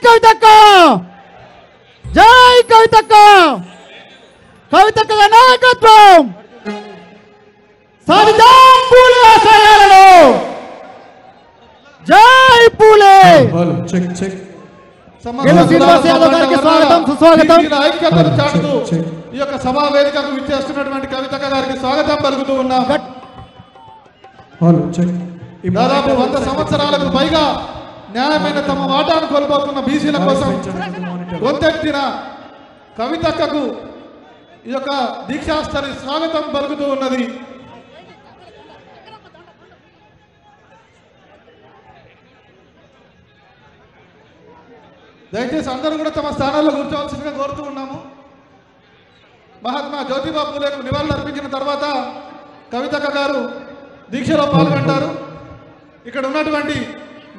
కవితక్క జై కవితక్క కవితక్క నాయకత్వం సాధిద్దాం పూలే ఆశయాలను జై పూలే చెక్ చెక్ శ్రీనివాస్ యాదవ్ గారికి స్వాగతం సుస్వాగతం ఐక్యతను చాటుతూ ఈ యొక్క సభా వేదికకు విచ్చేస్తున్నటువంటి కవితక్క గారికి స్వాగతం పలుకుతూ ఉన్నాం. దాదాపు 100 సంవత్సరాలకు పైగా న్యాయమైన తమ వాటాను కోల్పోతున్న బీసీల కోసం గొంతెత్తిన కవితక్కకు ఈ యొక్క దీక్షాస్థలి స్వాగతం పలుకుతూ ఉన్నది. దయచేసి అందరూ కూడా తమ స్థానాల్లో కూర్చోవలసిందిగా కోరుతూ ఉన్నాము. మహాత్మా జ్యోతిబా పూలేకు నివాళులు అర్పించిన తర్వాత కవితక్క గారు దీక్షలో పాల్గొంటారు. ఇక్కడ ఉన్నటువంటి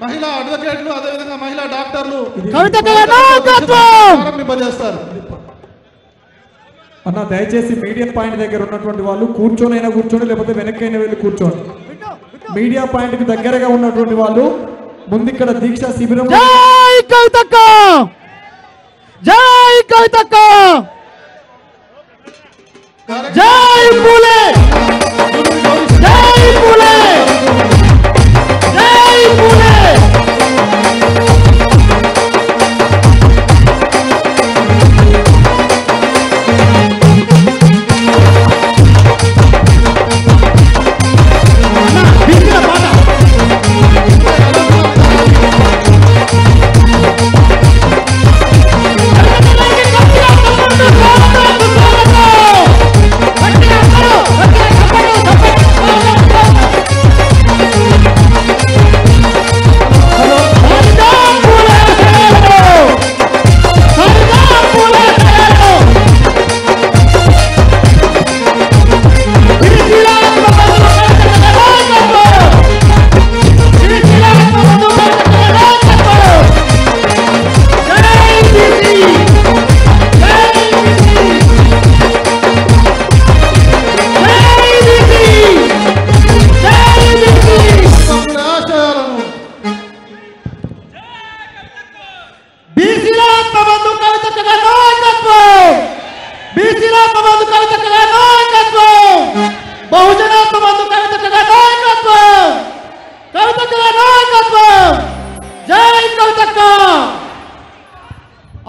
మహిళా అడ్వకేట్లు అదేవిధంగా మహిళా డాక్టర్లు ప్రారంభింపజేస్తారు. అన్న దయచేసి మీడియం పాయింట్ దగ్గర ఉన్నటువంటి వాళ్ళు కూర్చొనైనా కూర్చోండి, లేకపోతే వెనక్కైనా వెళ్ళి కూర్చోండి. మీడియా పాయింట్ కి దగ్గరగా ఉన్నటువంటి వాళ్ళు ముందు ఇక్కడ దీక్ష శిబిరం. జై కవితక్క జై కవితక్క జై పూలే జై పూలే జై పూలే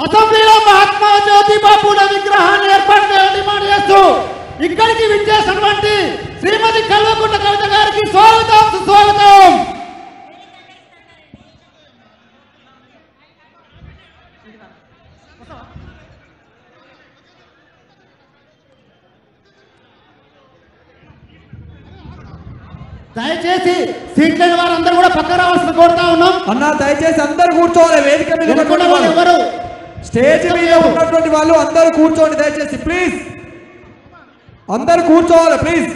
అసెంబ్లీలో మహాత్మా జ్యోతిబా పూలే విగ్రహాన్ని ఏర్పాటు చేయాలని డిమాండ్ చేస్తూ ఇక్కడికి విచ్చేసినటువంటి శ్రీమతి కల్వకుంట్ల కవిత గారికి స్వాగతం సుస్వాగతం. దయచేసి సీట్ లేని వారందరూ కూడా పక్క రావాల్సిన కోరుతా ఉన్నాం. అన్న దయచేసి అందరు కూర్చోవాలి. వేదిక మీద ఎవరు స్టేజ్ మీద ఉన్నటువంటి వాళ్ళు అందరూ కూర్చోండి దయచేసి ప్లీజ్. అందరు కూర్చోవాలి ప్లీజ్.